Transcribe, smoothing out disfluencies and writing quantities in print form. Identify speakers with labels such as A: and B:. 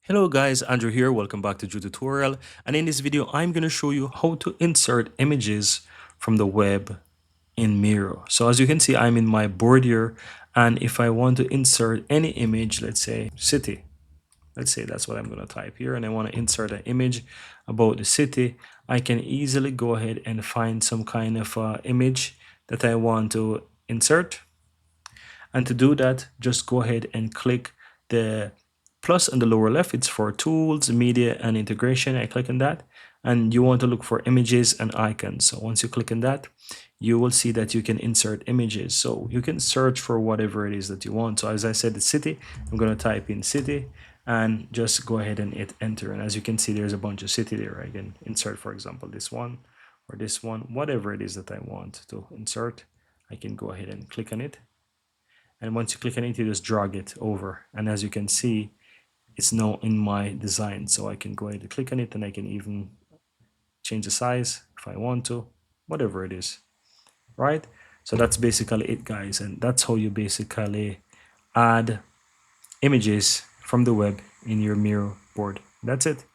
A: Hello guys, Andrew here. Welcome back to Drew Tutorial. And in this video, I'm going to show you how to insert images from the web in Miro. So as you can see, I'm in my board here. And if I want to insert any image, let's say city, let's say that's what I'm going to type here. And I want to insert an image about the city. I can easily go ahead and find some kind of image that I want to insert. And to do that, just go ahead and click the plus on the lower left. It's for tools, media, and integration. I click on that, and you want to look for images and icons. So once you click on that, you will see that you can insert images. So you can search for whatever it is that you want. So as I said, the city, I'm going to type in city and just go ahead and hit enter. And as you can see, there's a bunch of city there. I can insert, for example, this one or this one, whatever it is that I want to insert. I can go ahead and click on it. And once you click on it, you just drag it over. And as you can see, it's now in my design. So I can go ahead and click on it, and I can even change the size if I want to, whatever it is, right? So that's basically it, guys. And that's how you basically add images from the web in your Miro board. That's it.